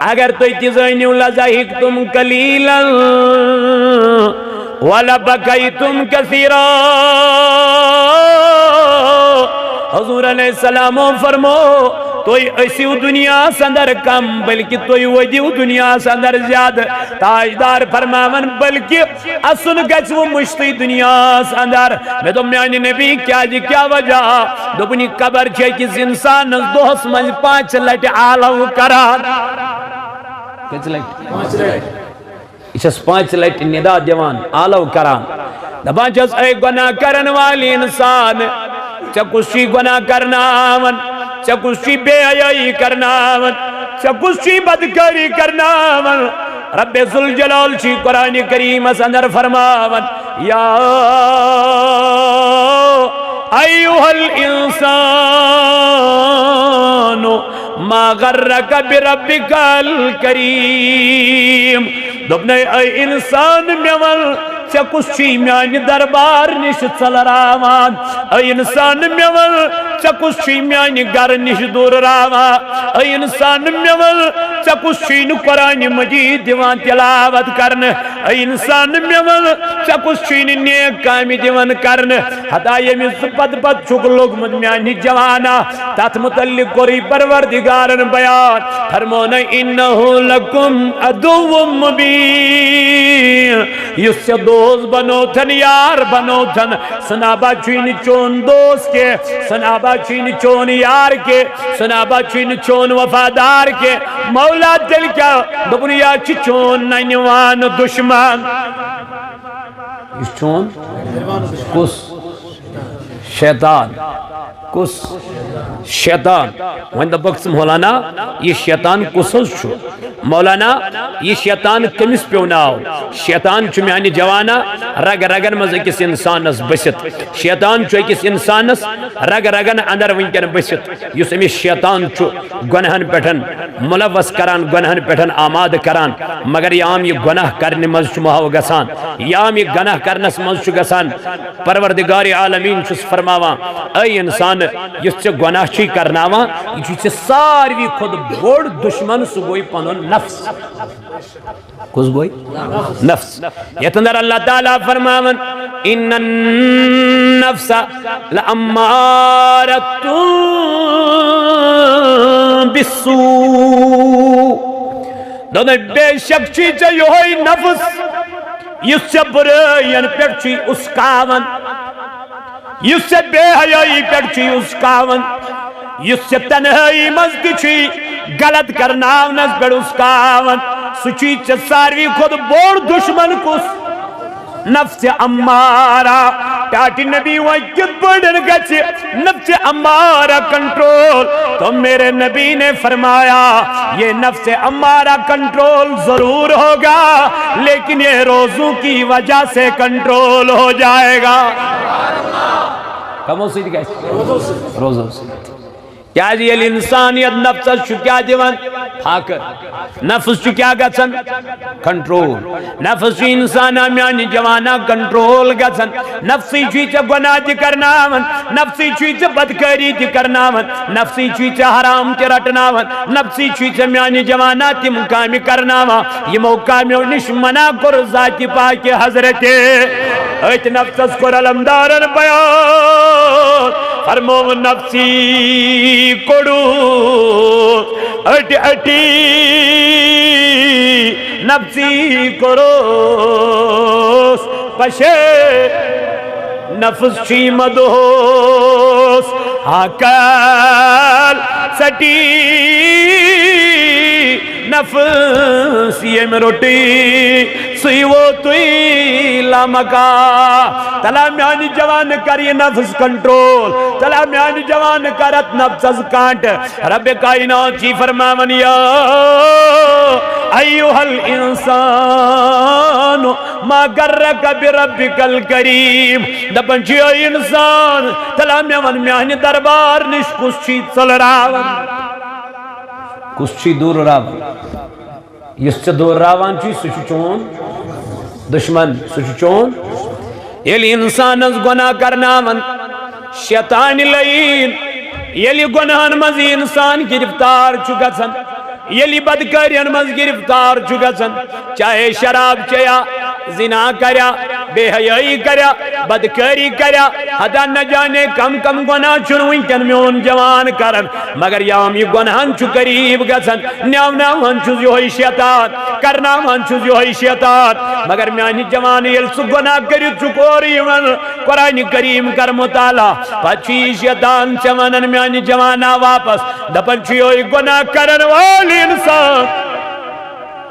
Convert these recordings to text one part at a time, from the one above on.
اگر تو اتزینیو لزہکتم قلیلا ولبکیتم کثیرا حضور علیہ السلام فرمو توی اسیو دنیا سندر کم بلکہ توی ودیو دنیا سندر زیادہ تاجدار فرماون بلکہ اسن گچو مشتی دنیا سندر میں تو میانی نبی کیا جی کیا وجہ دوبنی قبر چھے کس انسان دوس من 5 لٹ آلو کران کچھ لٹ اسس 5 لٹ ندا دیوان آلو کران دبان چھس اے گناہ کرن والی انسان چکوشی گناہ کرناون چکوشی بے حیائی کرناون چکوشی بدکاری کرناون رب ذوالجلال چی قرآن کریم اندر فرماون یا ایوہ الانسان ما غرک بربک الکریم دبنے اے انسان میول چکوشی میانی دربار نش چلراوان اے انسان میول چکوشی میانی گر نش دور راوان اے انسان میول چکوشی نو قرآن مجید دیوان تلاوت کرن اے انسان میول چکوشی نو نیک کامی دیوان کرن حتی یمی پد پد چک لوگ میانی جوانا تات متعلق کوری پروردگارن بیان فرمونا انہو لکم عدو مبین یس سے دوست بنو تھن یار بنو تھن سنابا چین چون دوست کے سنابا چین چون یار کے سنابا چین چون وفادار کے مولا دل کیا دبنیا چی چون نینوان دشمن اس چون کس شیطان کس شیطان وین دبکس مولانا یہ شیطان کسوز چھو مولانا یہ شیطان کمیس پیوناو شیطان چھو میانی جوانا رگ رگن مز اکس انسانس بست شیطان چھو اکس انسانس رگ رگن اندر ونکن بست یس امی شیطان چھو گنہن پیٹھن ملوث کران گنہن پیٹھن آماد کران مگر یام یہ گناہ کرنے مز چھو مہاو گسان یام یہ گناہ کرنس مز چھو گسان پروردگار عالمین چھس فرماوان اے انسان یس سے گناہ چی کرناوان یہ سے ساروی خود بوڑ دشمن سو گوئی پنو نفس کس گوئی نفس یہ تندر اللہ تعالیٰ فرماون ان النفس لأمارت بالسوء دونوں بے شک چیز یہ ہوئی نفس یس سے برائین پیٹ چی اسکاون یس سے بے حیائی پیٹ چی اسکاون یس سے تنہائی مزد چی غلط کرناونس پیٹ اسکاون سچی چی ساروی خود بور دشمن کس نفس امارہ ٹاٹی نبی وائکت بڑھن گچے نفس امارہ کنٹرول تو میرے نبی نے فرمایا یہ نفس امارہ کنٹرول ضرور ہوگا لیکن یہ روزوں کی وجہ سے کنٹرول ہو جائے گا کم ہو سیدھ گئے روزوں سے کیا جی الانسانیت نفس چھو کیا دیوان پھاکر نفس چھو کیا گچن کنٹرول نفس چھو انسان میانی جوانا کنٹرول گچن نفسی چھو چا گناہ دی کرناون نفسی چھو چا بدکاری دی کرناون نفسی چھو چا حرام تی رٹناون نفسی چھو چا میانی جوانا تی مقامی کرناون یہ مقامی نش منا کر ذاتی پاکی حضرت ایت نفس کر علمدارن بیان فرمو نفسی کوڑو اٹی اٹی نفسی کروس پشے نفس چی مدوس آکال سٹی نفس یہ مروٹی سیوو توی لامکا تلا میانی جوان کر یہ نفس کنٹرول تلا میانی جوان کرت نفس از کانٹ رب کائنات چی فرماون یا ایوہ الانسان ما گرک بربک الکریم دپن چی اے انسان تلا میانی دربار نش کس چی چل راون کس چی دور راون یس چی دور راون چی سچ چون دشمن سچ چون یلی انسان از گناہ کرناون شیطان لئین یلی گناہن مزی انسان گرفتار چکسن یلی بدکارین مز گرفتار چھو گژھان چاہے شراب چیا زنا کریا بے حیائی کریا بدکاری کریا حدا نہ جانے کم کم گناہ چھن ونکن میون جوان کرن مگر یام یہ گناہن چھو قریب گژھان نیوناون چھس یہوئی شیطان کرناون چھس یہوئی شیطان مگر میانی جوان یل سو گناہ کریت چھو کوری من قرآن کریم کر مطالعہ پچھی شیطان چونن میانی جوانا واپس دپن چھو یہوئی گناہ کرن والی انسان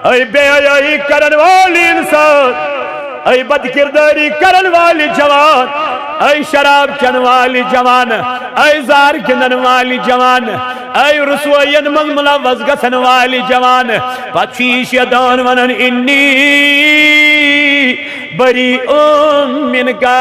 اے بے حیائی کرن والی انسان اے بدکرداری کرن والی جوان اے شراب چن والی جوان اے زار گندن والی جوان اے رسوین من ملوث گژھن والی جوان پچھی شیطان ونن انی بریء منکا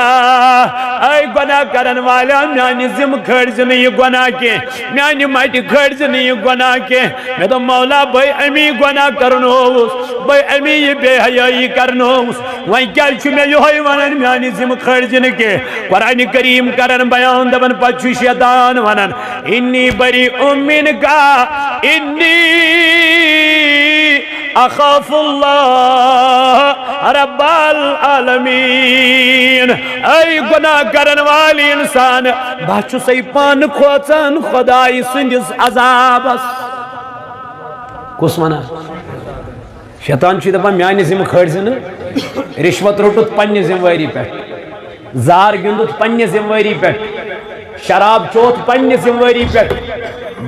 اے گناہ کرن والا میانی ذم کھڑز نہیں گناہ کے میانی مائٹ کھڑز نہیں گناہ کے میں تو مولا بھائی امی گناہ کرنوس بھائی امی یہ بے حیائی کرنوس وہی کیا چھو میں یہوئی ونن میانی ذم کھڑز کے قرآن کریم کرن بیان دبن پچھو شیطان ونن انی بریء منکا انی اخاف اللہ رب العالمین اے گناہ کرن والی انسان بچو سی پان کھوچن خدای سندس عذابس کس منا شیطان چی دپا میانی ذمہ کھڑزن رشوت روٹت پنی ذمواری پہ زار گندت پنی ذمواری پہ شراب چوت پنی ذمواری پہ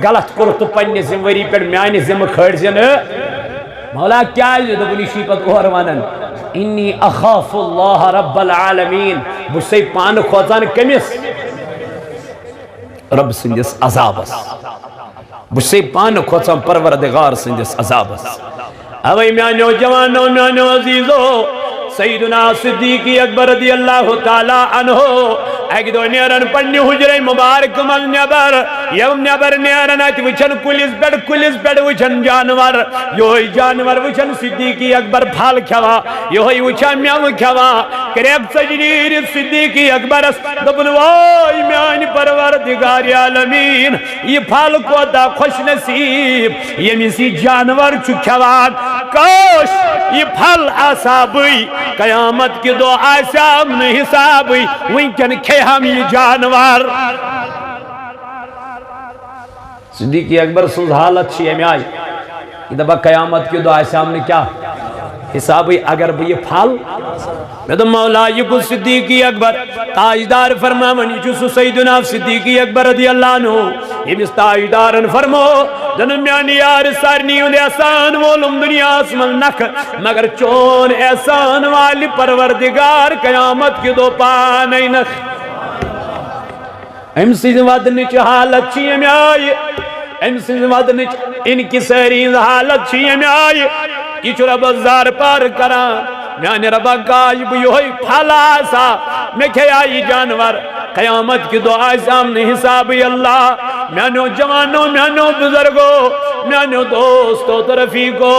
غلط کرت پنی ذمواری پہ میانی ذمہ کھڑزن مولا کیا ہے دبنی شیپت اور ونن انی اخاف اللہ رب العالمین بسی پان کھوزان کمس رب سندس عذابس بسی پان کھوزان پروردگار سندس عذابس اوئی میانو جوانو میانو عزیزو سیدنا صدیقی اکبر رضی اللہ تعالی عنہ ایک دو نیرن پڑھنی حجر مبارک من نیبر یوم نیبر نیرن آتی وچھن کلیس بیڑ وچھن جانور یوہی جانور وچھن صدیقی اکبر پھال کھوا یوہی وچھن میاو کھوا کریب سجنیر صدیقی اکبر اس دبن وائی میانی پروردگار عالمین یہ پھال کو دا خوش نصیب یہ میسی جانور چھو کھوان کاش یہ پھل آسابی قیامت کی دو آسام نے حسابی وینکن کھے ہم یہ جانور صدیقی اکبر سنز حالت چیئے میں آئی یہ دبا قیامت کی دو آسام نے کیا حسابی اگر بھی یہ پھل میں تو مولا یہ کو صدیقی اکبر تاجدار فرمامن یہ سیدنا صدیقی اکبر رضی اللہ عنہ یہ مس تاجدارن فرمو جنم میانی یار سارنی اندے احسان وولم دنیا اسمل نکھ مگر چون احسان والی پروردگار قیامت کی دو پانے نکھ ام سیز ودنچ حالت چیئے میں آئی ام سیز ودنچ ان کی سیریز حالت چیئے میں آئی یہ چھو رب زار پار کران میانے ربا کاش بیوہی پھلا سا میں کھیائی جانور قیامت کی دعا سامنے حسابی اللہ میانو جوانو میانو بزرگو میانو دوستو طرفیقو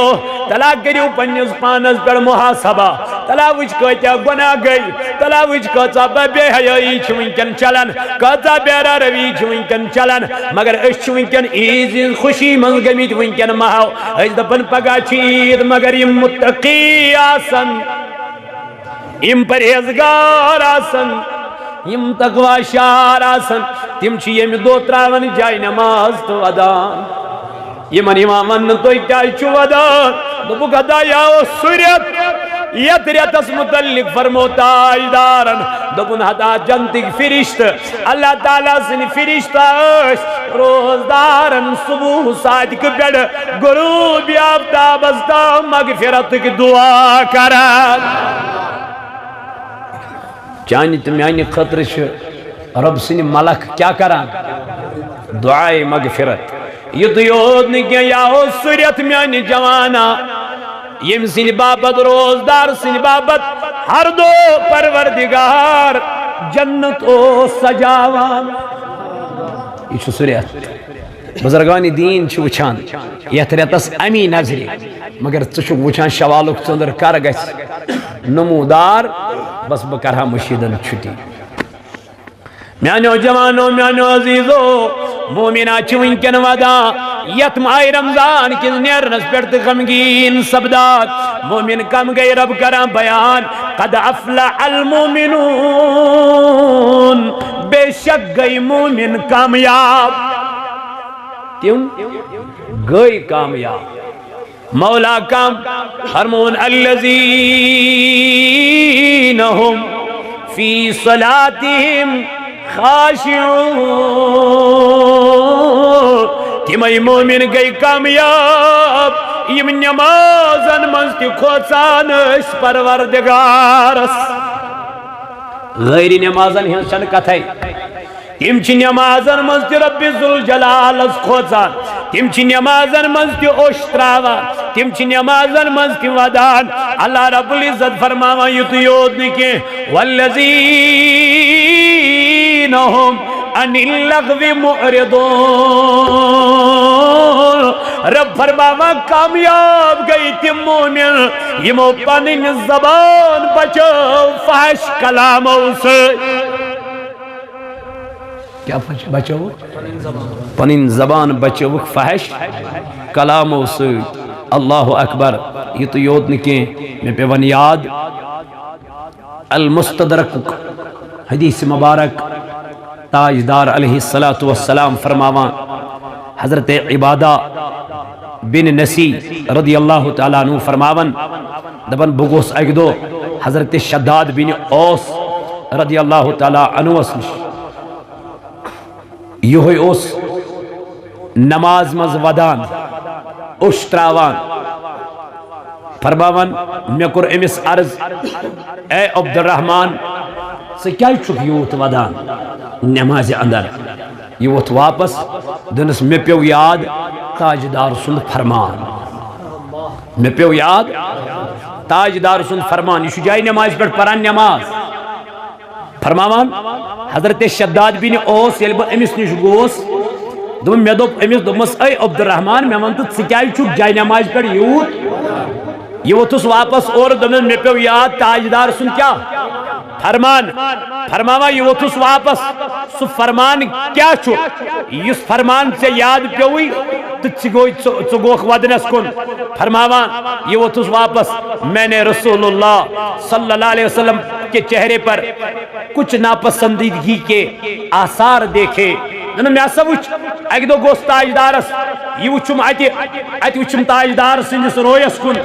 تلا کریو پنیس پانس پر محاسبہ تلا وچ کتا گناہ گئی تلا وچ کتا بے حیائی چھوینکن چلن کتا بیرا روی چھوینکن چلن مگر اس چھوینکن ایزی خوشی منگمیت وینکن مہاو اس دپن پگا چید مگر یم متقی آسن یم پرہیزگار آسن یم تقوی شار آسن تم چی یم دو تراون جائی نماز تو ادان یمن امامن تو کیا چھو ادان دبو گدا یاو سوریت یت ریتس متعلق فرموتا ایدارن دبن ہدا جنتک فرشت اللہ تعالیٰ سن فرشت روزدارن صبح صادق پیڑ غروب آفتاب استا مغفرت کی دعا کرن چانی تمیانی خطر رب سن ملک کیا کران دعائے مغفرت یہ تو یود نہیں کیا یاو سوریت میانی جوانا یم سن بابت روزدار سن بابت ہر دو پروردگار جنت او سجاوان یہ چھو سوریت بزرگانی دین چھو وچھان یہ تریتس امی نظری مگر چھو وچھان شوالک چندر کارگس نمودار بس بکرہا مشیدن چھٹی میانو جوانو میانو عزیزو مومنہ چوینکن ودا یت ماہ رمضان کس نیرنس پیٹ غمگین سبدات مومن کم گئی رب کران بیان قد افلح المومنون بے شک گئی مومن کامیاب کیوں گئی کامیاب مولا کام فرمون الذین هم فی صلاتهم خاشعون تمہیں مومن گئی کامیاب یم نمازن منز تی کھوچان اس پروردگارس غیر نمازن ہنسن کتھائی تم چھ نمازن منز تی رب ذوالجلال کھوچان تم چھ نمازن منز تی اوشتراوان تم چھ نمازن منز تی ودان اللہ رب العزت فرماوان یتو یود نکے والذین هم عن اللغو معرضون رب فرماوان کامیاب گئی تم مومن یمو پنن زبان بچو فحش کلامو سے کیا بچو پنن زبان بچو فحش کلامو سے اللہ اکبر یہ تو یود نکیں میں پہ ون یاد المستدرک حدیث مبارک تاجدار علیہ السلام فرماوان حضرت عبادہ بن نسی رضی اللہ تعالیٰ عنہ فرماوان دبن بگوس اگدو حضرت شداد بن اوس رضی اللہ تعالیٰ عنہ اسنش یہ اوس نماز مز ودان اشتراوان فرماوان میں کر امس عرض اے عبد الرحمن سے کیا چھک یوت ودان نماز اندر یہ وقت واپس دنس میں پیو یاد تاجدار سند فرمان میں پیو یاد تاجدار سند فرمان یہ جائی نماز پر پران نماز فرمان حضرت شداد بن اوس یل بہ امس نش گوس دم میں دوپ امس دمس اے عبد الرحمن میں ون تو سکائی چھک جائی نماز پر یوت یہ وقت واپس اور دمس میں پیو یاد تاجدار سند کیا فرمان فرماوا یہ وقت واپس سو فرمان کیا چھو اس فرمان سے یاد پیوئی تو چگوخ ودنس کن فرماوا یہ وقت واپس میں نے رسول اللہ صلی اللہ علیہ وسلم کے چہرے پر کچھ ناپسندیدگی کے آثار دیکھے میں سب ایک دو گوست تاجدارس یہ وچم ات وچم تاجدار سندس رویس کن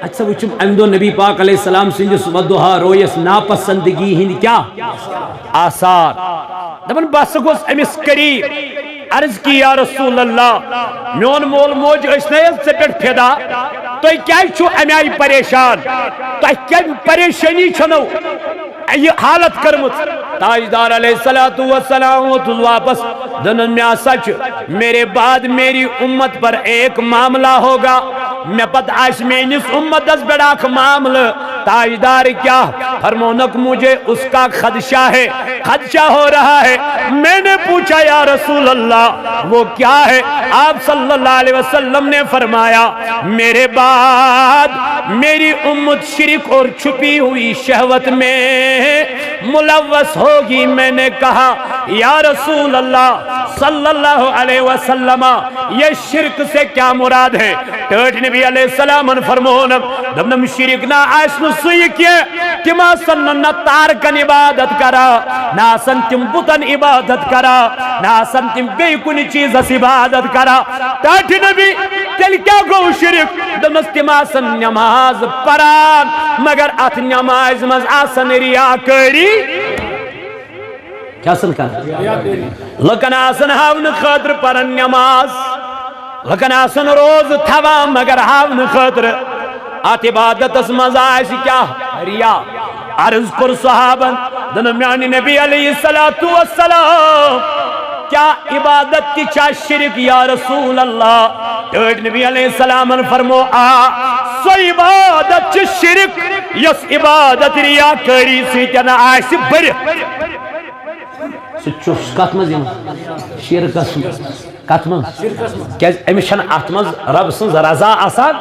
اچھا وچم امدو نبی پاک علیہ السلام سنجس ودوہا رویس ناپسندگی ہند کیا آثار دبن بس گوس امس قریب عرض کی یا رسول اللہ میون مول موج اس نیل سے پیٹ پھیدا تو کیا چھو امی آئی پریشان تو کیا پریشانی چھنو یہ حالت کرمت تاجدار علیہ السلام واپس دنن میں سچ میرے بعد میری امت پر ایک معاملہ ہوگا میں پتہ آش میں نس امت دس بڑاک معاملہ تاجدار کیا فرمونک مجھے اس کا خدشہ ہے خدشہ ہو رہا ہے میں نے پوچھا یا رسول اللہ وہ کیا ہے آپ صلی اللہ علیہ وسلم نے فرمایا میرے بعد میری امت شرک اور چھپی ہوئی شہوت میں ملوث ہوگی میں نے کہا یا رسول اللہ صلی اللہ علیہ وسلم یہ شرک سے کیا مراد ہے ٹھٹ نبی علیہ السلام فرمون دمنم شرک نہ آسن سوئی کیا تما سن نہ تارکن عبادت کرا نہ سن تم بتن عبادت کرا نہ سن تم بے کنی چیز عبادت کرا ٹھٹ نبی تل کیا گو شرک دمس تما سن نماز پران مگر ات نماز مز آسن ریاکاری کیا سن کر لکن آسن ہاون خاطر پرن نماز لکن آسن روز تھوام مگر ہاون خاطر آت عبادت اس مزاج کیا ریا عرض پر صحابن دنمیانی نبی علیہ السلام کیا عبادت کی چاہ شرک یا رسول اللہ ٹھٹ نبی علیہ السلام فرمو سو عبادت چھ شرک یس عبادت ریا کری سیتنا آئیسی بری سچوس کاتمز شرکس کاتمز کیا امیس چھن اتمز رب سن رضا آسان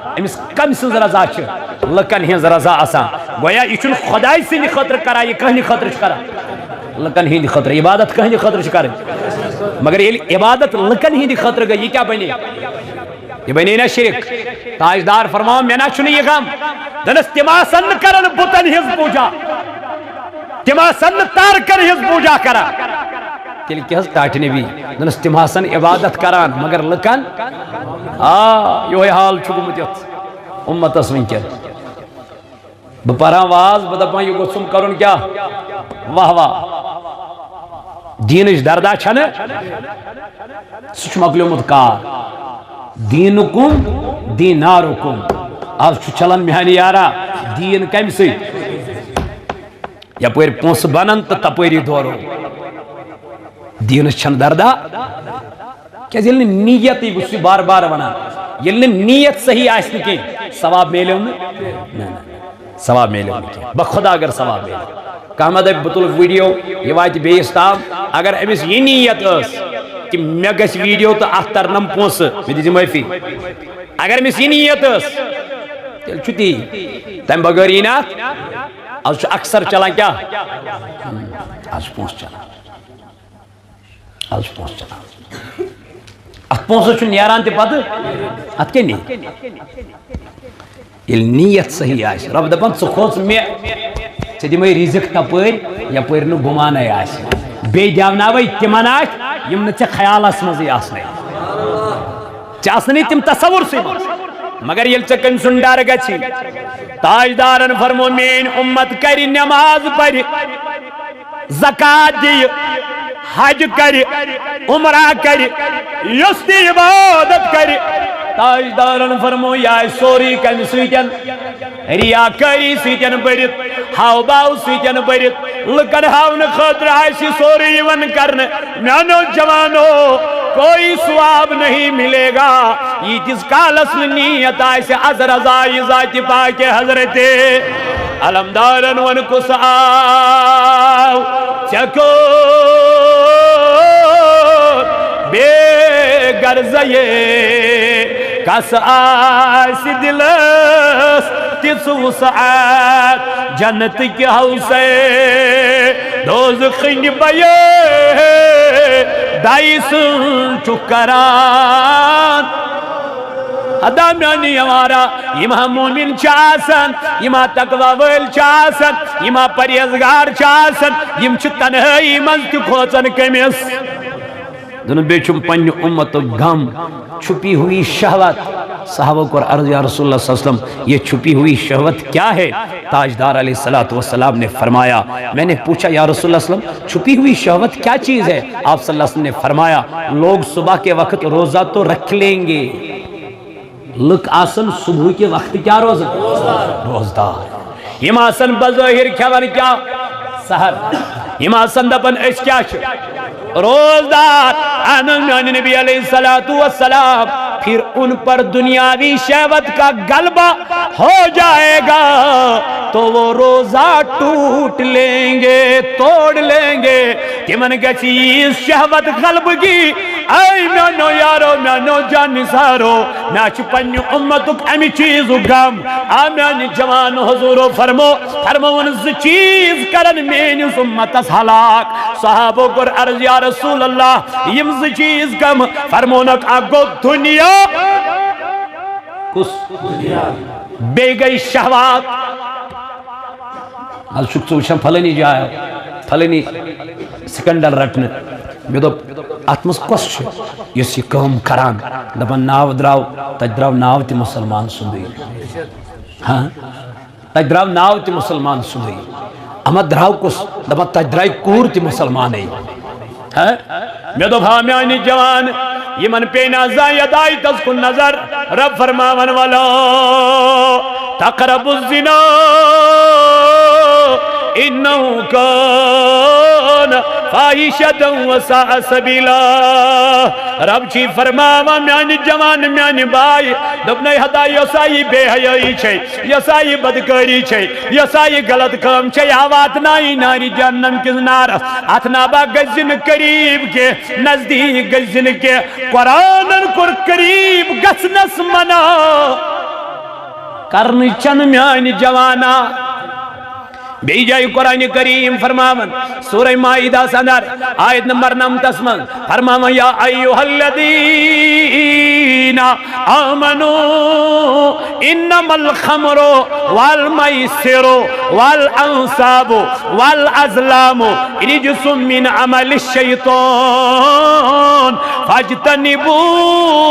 امیس کم سن رضا چھ لکن ہنز رضا آسان گویا یہ چھن خدای سن خطر کرا یہ کہنی خطر چھ کرا لکن ہند خطر عبادت کہنی خطر چھ کرا مگر یہ عبادت لکن ہی خطر گئی یہ کیا بنے یہ بنے نا شرک تاجدار فرماؤ میں نا چھنی یہ غم دنس تماسن کرن بتن ہز پوجا تماسن تار کر ہز پوجا کرا تیل کی حض ٹاٹنے بھی دنس تماسن عبادت کران مگر لکن یہ حال چھگمت یت امت اسوین کیا بپران واز بدپان یہ گسم کرن کیا واہ واہ دینش دردہ چھنے سچ مکلیومت کار دینکم دینارکم آج چھو چلن میانی یارا دین کم سی یا پویر پونس بنن تا تپویری دورو دینش چھن دردہ کیا یلن نیت ہی بسی بار بار بنا یلن نیت صحیح آئسن کی ثواب میلے ہوں ثواب میلے ہوں بخدا اگر ثواب میلے کامد بطول ویڈیو یہ وائد بیستام اگر امیس یہ نیت اس کہ میں گس ویڈیو تو اختر نم پونس میں دیزی معافی اگر امیس یہ نیت اس تیل چھتی تیم بغیر یہ نات آج اکثر چلا کیا آج پونس چلا آج پونس چلا ات پونس چھو نیاران تی پت ات کے نہیں یہ نیت صحیح آئیس رب دپن سخوص میں چھ دمائی رزق تپر یا پھر نو گمانے آسی بے دیوناوی تمن آت یم نہ خیال مزی آسنے چاسنی تم تصور سی مگر یل چکن سنڈار گچھی تاجدارن فرمو مین امت کری نماز پڑھی زکاة دی حج کری عمرہ کری یستی عبادت کری تاجدارن فرمو یا سوری کم سویتن ریاکاری سویتن بڑھت ہاو باو سویتن بڑھت لکن ہاون خطر آئیسی سوری ون کرنے میانو جوانو کوئی سواب نہیں ملے گا یہ جس کال اصل نیت آئیسی عذر ازائی ذاتی پاک حضرت علمدارن ون کس آو چکو بے گرزیے کس آئیسی دلس تیس وسعات جنت کی حوثے دوزخین بیے دائیسن چکران ادامیانی ہمارا یما مومن چاسن یما تقوی ویل چاسن یما پریزگار چاسن یم چھ تنہائی منز کھوچن کمیس دنوں بیچم پنی امت غم چھپی ہوئی شہوت صحابہ کو عرض یا رسول اللہ صلی اللہ علیہ وسلم یہ چھپی ہوئی شہوت کیا ہے تاجدار علیہ السلام نے فرمایا میں نے پوچھا یا رسول اللہ صلی اللہ علیہ وسلم چھپی ہوئی شہوت کیا چیز ہے آپ صلی اللہ علیہ وسلم نے فرمایا لوگ صبح کے وقت روزہ تو رکھ لیں گے لک آسن صبح کے وقت کیا روزدار یم آسن بظاہر کھیون کیا سحر یم آسن دپن اس کیا روزدار آنند نبی علیہ السلام پھر ان پر دنیاوی شہوت کا غلبہ ہو جائے گا تو وہ روزہ ٹوٹ لیں گے توڑ لیں گے کہ من کا چیز شہوت غلب کی اے میانو یارو میانو جانی سارو میاچ پنیو امتک امی چیزو غم آمیانی جوان حضورو فرمو انز چیز کرن مین امتس حلاک صحابو کر عرض یا رسول اللہ یمز چیز غم فرمونک آگو دنیا کس بے گئی شہوات حال شکت وشن پھلنی جائے پھلنی سکنڈل رٹنے میں تو اتمس کس یس یہ کام کران دپن ناو دراو تج دراو ناو تی مسلمان سندی ہاں تج دراو ناو تی مسلمان سندی اما دراو کس دپن تج درائی کور تی مسلمان ہے میں تو بھامیانی جوان یہ من پہ نازائی ادائی تس کن نظر رب فرماون والا تقرب الزنا انہو کان فاحشتا وساء سبیلا رب چی فرماوا میانی جوان میانی بائی دبنائی ہدائی یسائی بے حیائی چھے یسائی بدکاری چھے یسائی غلط کام چھے آوات نائی ناری جہنم کس نارس اتنابا گزن قریب کے نزدیک گزن کے قرآن کر قریب گسنس منا کرنی چن میانی جوانا بی جائے قرآن کریم فرماون سورہ مائدہ سندر آیت نمبر 9 من فرماون یا ایوہ الذین آمنوا انما الخمر والمیسر والانصاب والازلام رجس من عمل الشیطان فاجتنبوه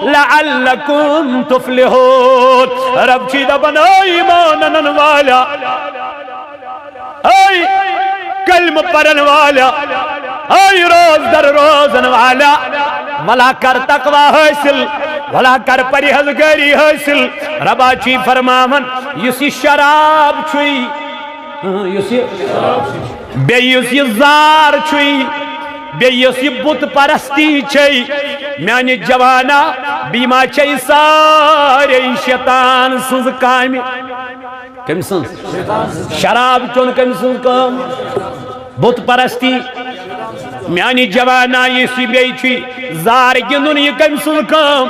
لعلکم تفلحون رب چیدہ بنا ایمانن والا اے کلم پرن والا اے روز در روزن والا ولا کر تقوی حاصل ولا کر پرہیزگاری حاصل ربا چی فرماون یسی شراب چھوئی بے یسی زار چھوئی بے یسی بت پرستی چھئی میانی جوانا بیما چھئی سارے شیطان سنز کامی کم سنز شراب چون کم سنز کام بت پرستی میانی جوانا یہ سی بے چھوئی زار گندن یہ کم سنز کام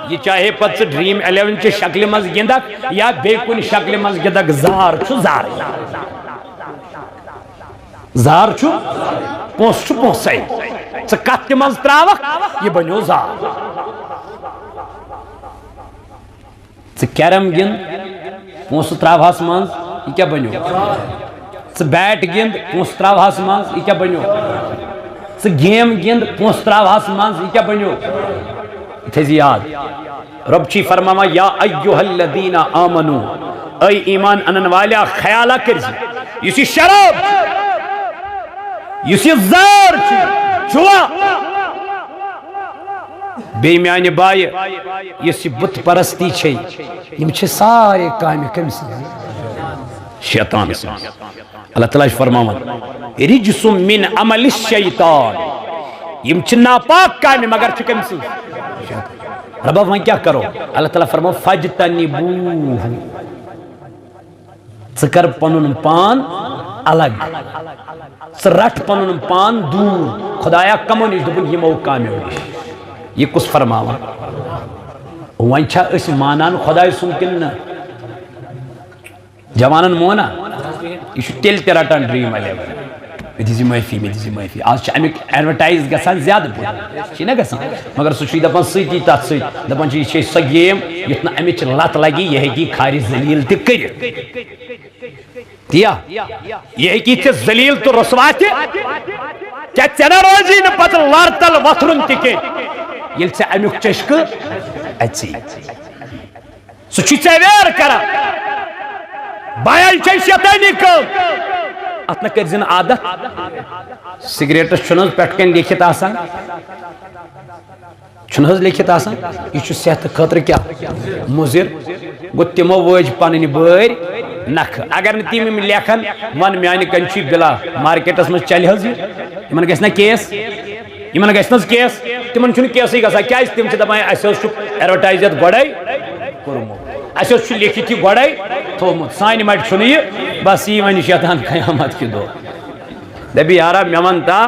یہ چاہے پتس ڈریم 11 چے شکل مز گندک یا بے کن شکل مز گندک زار چھو زار زار چھو پونس چھو پونسائی کت مز تراوک یہ بنیو زار کیرم گند پونس تراوہس مز یہ کیا بنیو بیٹ گند پونس تراوہس مز یہ کیا بنیو گیم گند پونس تراوہس مز یہ کیا بنیو تھیزی یاد رب چی فرماما یا ایوہ الذین آمنو اے ایمان انن والا خیالہ کرزی یسی شراب یسی زار چھوا بے میانی بائی یسی بت پرستی چھے یم چھے سارے کامی کم سے شیطان سے اللہ تعالیٰ فرماما رجس من عمل الشیطان یم چھے ناپاک کامی مگر چھے کم سے رب وہاں کیا کرو اللہ تعالیٰ فرماؤ فَجْتَنِبُوهُ ذکر پنن پان الگ رٹ پنن پان دور خدایا کمو نش دبن یہ موقعامیو نش یہ کس فرماوا وہاں چھا اس مانان خدای سن کن جوانن مونا یہ شو تیل تیراتان ڈریم 11 میں دیزی معافی آج چھا امیک ایڈورٹائز گسان زیادہ بود چی نا گسان مگر سو چی دپان سیتی تات سیت دپان چی چی سا گیم یتنا امیچ لات لگی یہ ہے کی خاری زلیل تکر دیا یہ ہے کی چی زلیل تو رسواتی کیا چینا روزی نا پتر لارتل وطرن تکر یل چی امیک چشک اچھی سو چی چیویر کرا بایل چی شیطانی کم اتنا کرزن عادت سگریٹس چھنز پیٹکن لیکھت آسان چھنز لیکھت آسان یہ چھو صحت خطر کیا مضر گو تیمو وج پاننی بیر نکھ اگر نتیم میں لیکھن وان میانی کنچی بلا مارکیٹس میں چلی حضی یمن گیسنا کیس یمن گیسنا کیس تیمن چھنو کیسی گسا کیا اس تیم چھ دبائیں ایسے اس چھو ایڈورٹائزیت گوڑائی کرمو ایسے اس چھو لیکھی تھی گوڑائی تھومت سائنی مائٹ چھنی بس یہ ونی شیطان قیامت کی دو دبی یارا میمن تا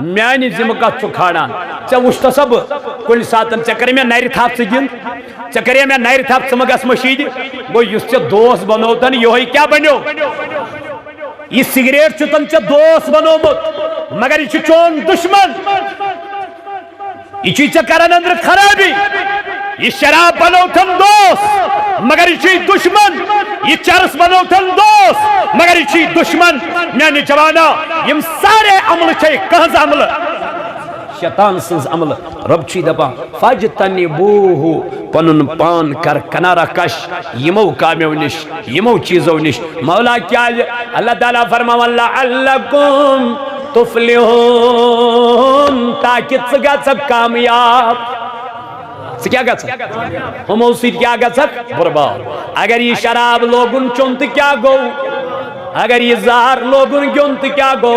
میانی زمکت چھو کھاڑان چا وشتا سب کل ساتن چکر میں نیری تھاپ سے گند چکر میں نیری تھاپ سے مگس مشید وہ یس چا دوست بنوتن یہ ہوئی کیا بنیو یہ سگریٹ چھتن چا دوست بنومت مگر یہ چون دشمن یہ چیچا کرن اندر خرابی یہ شراب بنوتن دوست مگر یہ چیز دشمن یہ چرس بنوتن دوست مگر یہ چیز دشمن میانی جوانا یم سارے عمل چھے کہنز عمل شیطان سنز عمل رب چی دپا فَاجْتَنِبُوهُ پنن پان کر کنارا کش یمو کامیو نش یمو چیزو نش مولا کیا اللہ تعالیٰ فرماو لَعَلَّكُمْ تُفْلِحُونَ تاکہ سگا سب کامیاب کیا گا سک ہمو سید کیا گا سک برباد اگر یہ شراب لوگن چونت کیا گو اگر یہ زہر لوگن گونت کیا گو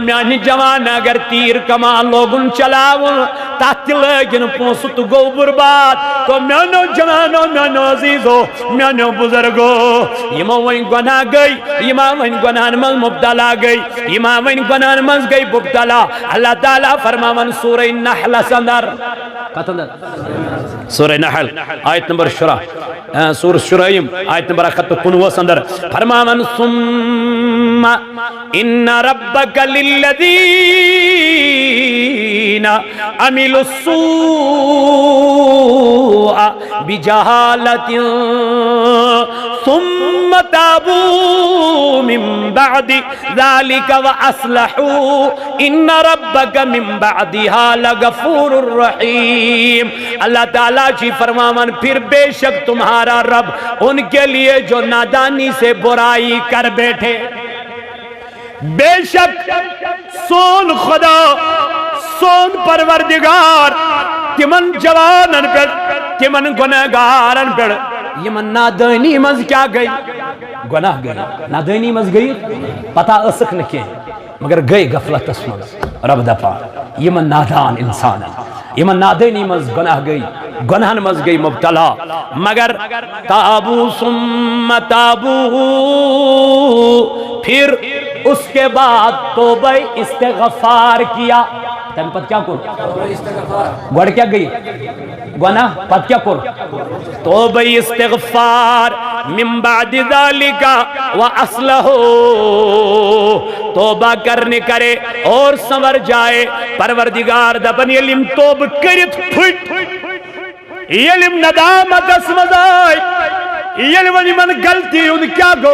میانی جوان اگر تیر کمان لوگن چلاون تحت لگن پونسو تو گو برباد تو میانو جوانو میانو عزیزو میانو بزرگو یما وین گناہ گئی یما وین گناہ من مبتلا گئی یما وین گناہ من گئی مبتلا اللہ تعالیٰ فرماون سورہ نحل سندر سورہ نحل آیت نمبر شرح سورہ شرعیم آیت نمبر 115 سندر فرماون ثم ان ربک للذین عملوا السوء بجہالت ثم تابوا من بعد ذلك وأصلحوا إن ربك من بعدها لغفور رحیم اللہ تعالیٰ جی فرماون پھر بے شک تمہارا رب ان کے لیے جو نادانی سے برائی کر بیٹھے بے شک سون خدا سون پروردگار تمن جوانن پر تمن گناہگارن پر یمن نادانی مز کیا گئی گناہ گئی نادانی مز گئی پتہ اسک نکے مگر گئی غفلت اسمز رب دپا یمن نادان انسان یمن نادانی مز گناہ گئی گناہن مز گئی مبتلا مگر تابو ثم تابو پھر اس کے بعد توبہ استغفار کیا تم پت کیا کر گوڑ کیا گئی گناہ پت کیا کر توبہ استغفار من بعد ذالک واصلحوا توبہ کرنے کرے اور سنور جائے پروردگار دپن یلم توب کرت پھٹ یلم ندامت اسمزائی یلم من غلطی ان کیا گو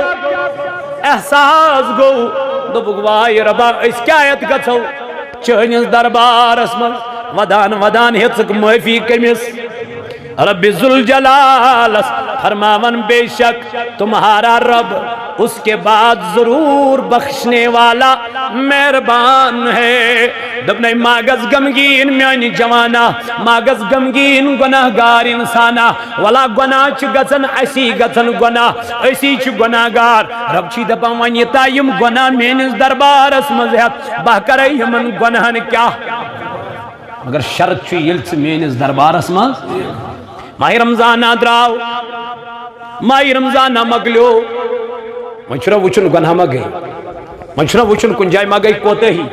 احساس گو دبگوائی ربا اس کیا ایت گچھو چہنیز دربار اسمن ودان ہتسک معافی کمیس رب ذوالجلال فرماون بے شک تمہارا رب اس کے بعد ضرور بخشنے والا مہربان ہے دبنے ماغز غمگین میانی جوانا ماغز غمگین گناہگار انسانا ولا گناہ چھ گژھن اسی گژھن گناہ اسی چھ گناہگار رب چھ دپان ونیتا یم گناہ میانس دربارس مز ہیت بہ کرے یمن گناہن کیا مگر شرط چھ یل ژٕ میانس دربارس مز ماہ رمضان دراو ماہ رمضان مکلیو وچھنا وچھن گناہ ما گئی وچھنا وچھن کن جائے ما گئی کوتے ہی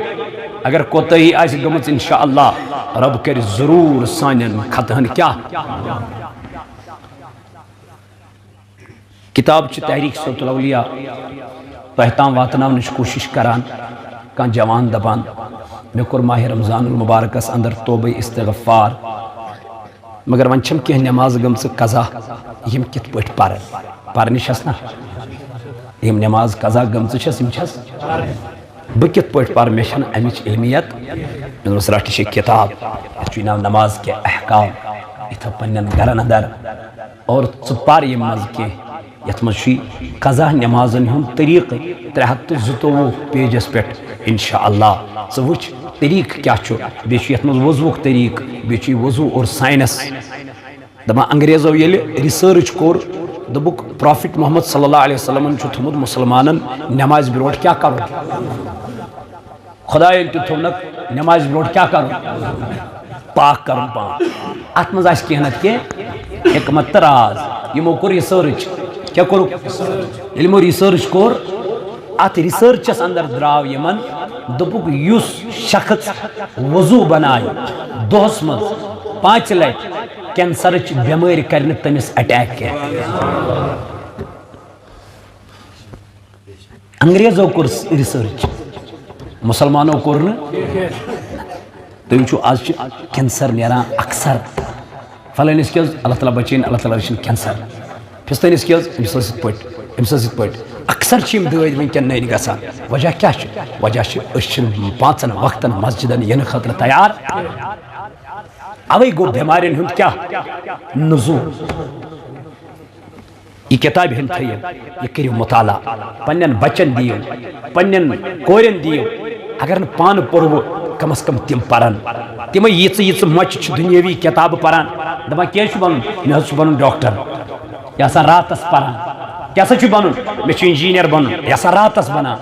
اگر کوتے ہی آئیسی گمت انشاءاللہ رب کر ضرور سانین خطہن کیا کتاب چھ تحریک صوت الاولیاء پہتان واتناو نش کوشش کران کان جوان دبان میں کر ماہ رمضان المبارکس اندر توبہ استغفار مگر ون چھم کی نماز گمس قضا یم کت پٹ پرنی چھس نا یم نماز قضا گمس چھس یم چھس بہ کت پٹ پر مے چھن امچ علمیت میں اس رٹ چھ کتاب چھ نام نماز کے احکام اتھ پنن گرن اندر اور ژپار یم مز کے یت مز چھ قضا نمازن ہن طریق 322 پیجس پٹ انشاءاللہ ژ وچ طریق کیا چھو بیچ یت مز وضو طریق بیچ وضو اور سائنس دما انگریزو یل ریسرچ کور دبک پروفٹ محمد صلی اللہ علیہ وسلم چھو تھمد مسلمانن نماز بروٹ کیا کرو خدا یل تھمنک نماز بروٹ کیا کرو پاک کرن پاک ات مز آس کہنت کے حکمت راز یمو کور ریسرچ کیا کرو علم ریسرچ کور ات ریسرچس اندر دراو یمن دبک یس شخص وضو بنائے دوس مز 5 لٹ کینسر بیمار کرنے تمس اٹیک کے انگریزو کور ریسرچ مسلمانوں کور تم آج کینسر نیران اکثر فلانس کیا اللہ تعالیٰ بچین اللہ تعالیٰ رچن کینسر پھستانس کیا امس پٹ اکثر چیم دٲدۍ ونکٮ۪ن نٔرۍ گژھان وجہ کیا چھُ وجہ چھُ أسۍ چھِنہٕ 5 وقتن مسجدن یِنہٕ خٲطرٕ تیار اوے گوٚو بٮ۪مارٮ۪ن ہُنٛد کیٛاہ نزوٗل یہ کتاب ہن تھیو یہ کریو مطالعہ پنن بچن دیو پنن کورن دیو اگر نہ پان پرو کم از کم تم پران تم یہ مچ دنیاوی کتاب پران دپان کیا بن مے بن ڈاکٹر یہ سا راتس پران کیا سا بن مے انجینئر بن یہ سا راتس بنان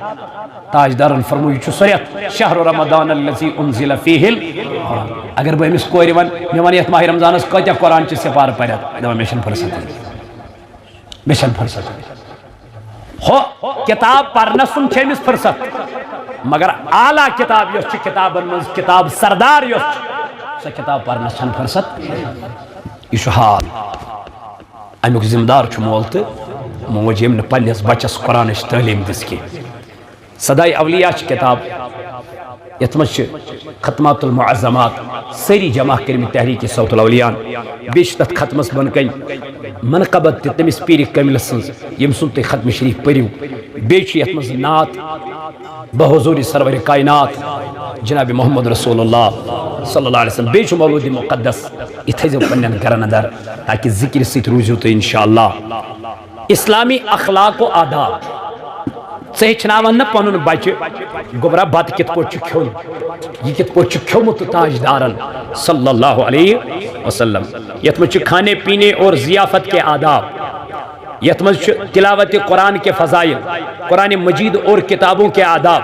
تاجدار فرمو یہ سریت شہر رمضان الذی انزل فیہ القرآن اگر بہ امس کور ون مے ون یت ماہ رمضان کتیا قرآن چہ سپار پرت دپان مے چھن فرصت ہو کتاب پرنس سن چھ امس فرصت مگر اعلیٰ کتاب یس کتابن من کتاب سردار یس سہ کتاب پرنس چھن فرصت یہ حال امیک ذمہ دار مول تو موج یم پنس بچس قرآن تعلیم دس کی صدائے اولیاء کتاب یت مز ختمات المعظمات سری جمع کرم تحریک صوت الاولیاء بیش تت ختمس بن کن منقبت تمس پیر کامل سن یم سن تھی ختم شریف پریو بیش یت مز نعت بحضور سرور کائنات جناب محمد رسول اللہ صلی اللہ علیہ وسلم بیش مولود مقدس یہ تھو پنن گرن اندر تاکہ ذکر ست روزو تو انشاءاللہ اسلامی اخلاق و آداب ہچناون نا پنن بچہ گوبرا بت کت پہ کھون یہ کت پہ کھومت تاجدارن صلی اللہ علیہ وسلم یت مجھ کھانے پینے اور ضیافت کے آداب یت مجھ تلاوت قرآن کے فضائل قرآن مجید اور کتابوں کے آداب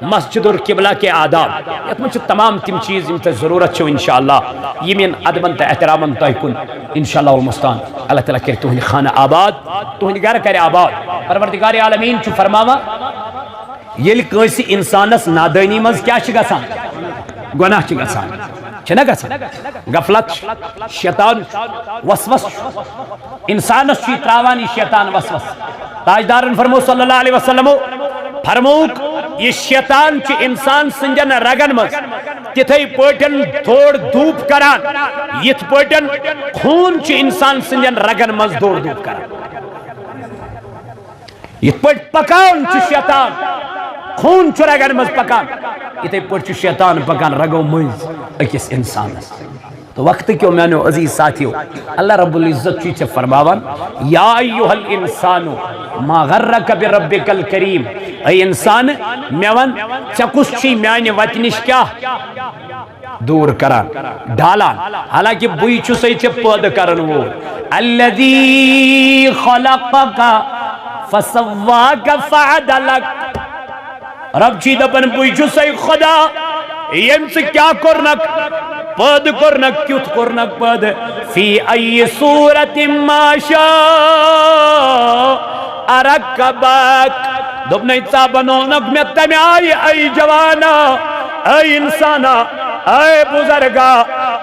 مسجد اور قبلہ کے آداب یت مجھ تمام تم چیز تے ضرورت چھو انشاءاللہ یمین ادبن تا احترامن تا کن انشاءاللہ والمستان اللہ تعالیٰ کرے تہند خانہ آباد تہند گھر کرے آباد پروردگار عالمین چھو فرماوا یل کسی انسانس نادانی مز کیا چھ گژھان گناہ چھ گژھان چھنا گژھان غفلت شیطان وسوس انسانس چھ تراوان شیطان وسوس تاجدارن فرمو صلی اللہ علیہ وسلم فرموک یہ شیطان چھ انسان سنجن رگن مز تتھے پٹن دوڑ دھوپ کران یت پٹن خون چھ انسان سنجن رگن مز دوڑ دھوپ کران یت پٹ پکان چھ شیطان خون چھ رگن مز پکان یتھے پٹ چھ شیطان پکان رگو مز اکس انسانس تو وقت کیوں میانو عزیز ساتھیو اللہ رب العزت چیچے فرماوان یا ایوہ الانسان ما غرک بربک الکریم اے انسان میوان چکس چی میانی وطنش کیا دور کران ڈالان حالانکہ بوئی چو سے چھ پود کرن وہ الذی خلقک فسواک فعدلک رب چی دپن بوئی چو سے خدا یم سے کیا کرنک پد کرنک کیوت کرنک پد فی ای صورت ما شاء ارکبک دبنی تا بنونک میں تمی آئی ای جوانا ای انسانا ای بزرگا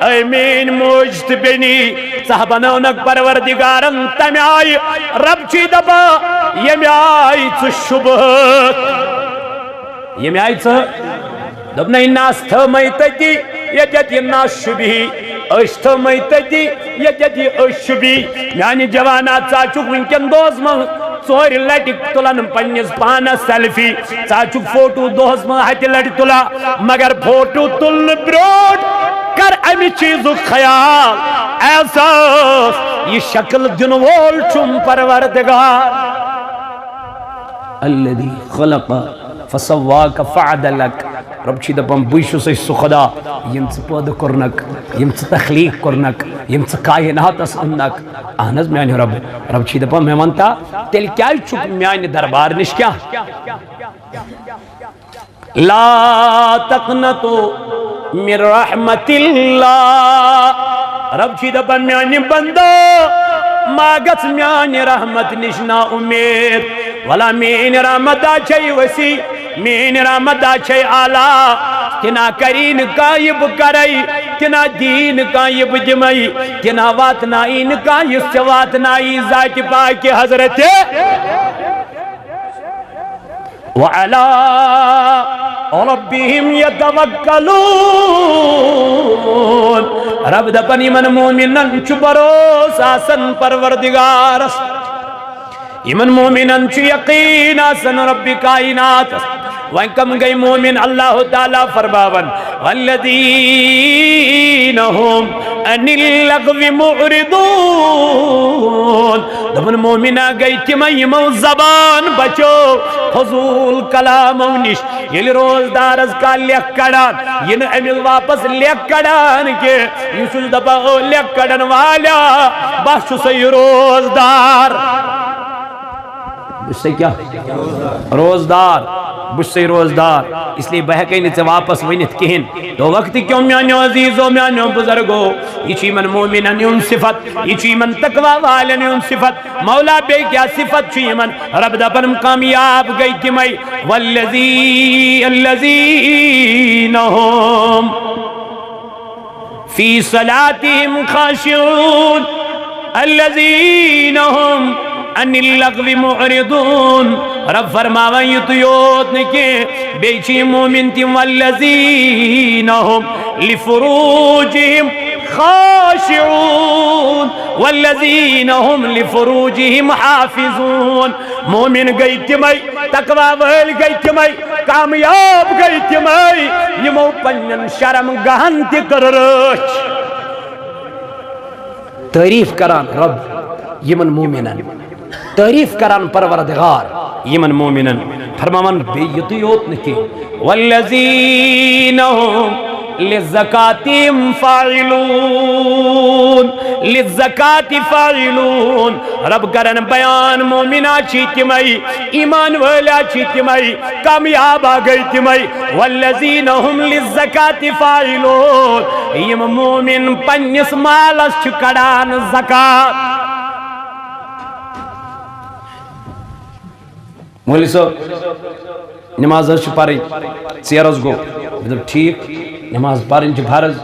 ای مین موجت بینی صحبنونک پروردگارن تمی آئی رب چی دبا یمی آئی چو شبہت یمی آئی چو دبنی ناس تھمی تتی یجدی ناس شبہی اشتہ میتتی یجدی اشبی یعنی جوانات چاچوک ونکن دوز من ژور لٹک تلن پنس پانس سیلفی چاچوک فوٹو دوز من ہتہ لٹ تلا مگر فوٹو تلن بروٹ کر امی چیزو خیال احساس یہ شکل دن وول چم پروردگار الذي خلق فسواك فعدلك رب چی دپم بوشو سے سخدا یم چھ پود کرنک یم چھ تخلیق کرنک یم چھ کائنات اس انک اہنز میانی رب چی دپم میں منتا تیل کیا چک میانی دربار نش کیا لا تقنطو من رحمت اللہ رب چی دپم میانی بندہ ماغت میانی رحمت نش نا امید ولا مین رحمت آچھائی وسی مین رحمت آچھائی آلہ تنا کرین قائب کرائی تنا دین قائب دمائی تنا واتنائین قائب سے واتنائی ذات پاک حضرت وعلا ربهم يتوکلون رب دپنی من مومنن چو بروس آسن پروردگار ایمن مومنن چو یقین آسن رب کائنات وان کم گئی مومن اللہ تعالیٰ فرماون والذین هم ان اللغو معرضون دبن مومنہ گئی تیمو زبان بچو فضول کلامو نش یل روزدار از کا لیک کڑان ین امیل واپس لیک کڑان کے یسل دبا لیک کڑن والا باشو سی روزدار بس سے کیا روزدار بس سے روزدار اس لیے بہکے نہیں واپس ونت کہن تو وقت کیوں میانو عزیزو میانو بزرگو یہ چی من مومنن یون صفت یہ چی من تقوی والن یون صفت مولا بے کیا صفت چی من رب دا پنم کامیاب گئی کمائی والذین ہم فی صلاتهم خاشعون الذین ہم ان اللغو معرضون رب فرماوان یہ تو یوت نکے بیچی مومن تیم والذین ہم لفروجہم خاشعون والذین ہم لفروجہم حافظون مومن گئی تیمائی تقوی ویل گئی تیمائی کامیاب گئی تیمائی یمو پنن شرم گہن تی کررچ تعریف کران رب یمن مومنن تعریف کران پروردگار یمن مومنن فرماون بیتی یوت نکی والذین ہم للزکاة فاعلون للزکاة فاعلون رب کرن بیان مومنہ چیتی مئی ایمان والا چیتی مئی کامیاب آگئی تی مئی والذین ہم للزکاة فاعلون یم مومن پنیس مالس چکڑان زکاة مولی صاحب نماز چھ پڑھیں ژیرس گو ٹھیک نماز پڑھیں چھ فرض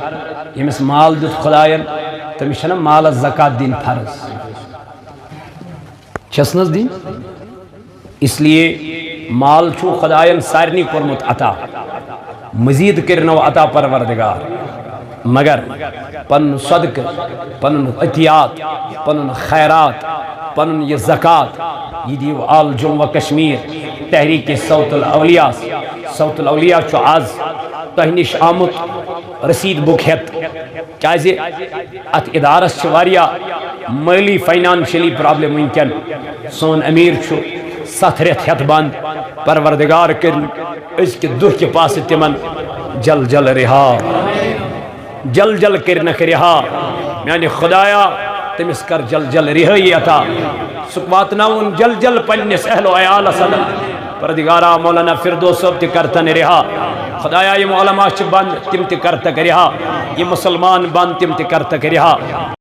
یمس مال دیت خدایان تمس چھنا مالس زکات دین فرض چھسنس دین اس لیے مال چھو خدایان سارنی کورمت عطا مزید کرنو عطا پروردگار مگر پن صدق پن عطیات پن خیرات پن یہ زکات یہ دیو آل جم و کشمیر تحریک صوت الاولیاء صوت الاولیاء چھو آز تہنش آمت رسید بک ہت چاہزے ات ادارس چھواریا مالی فائنانشلی پرابلم ونکن سون امیر چھو 7 ریت ہت بند پروردگار کرن اس کے دہ کے پاس تمن جل جل رہا جل جل کرنک رہا یعنی خدایا تمس کر جل جل رہائی عطا سکواتناون جل جل پنس اہل و عیال صدر پردگارا مولانا فردوس صاحب تی کرتن رہا خدایا یہ علماء چھ بند تم تی کرتک رہا یہ مسلمان بند تم تی کرتک رہا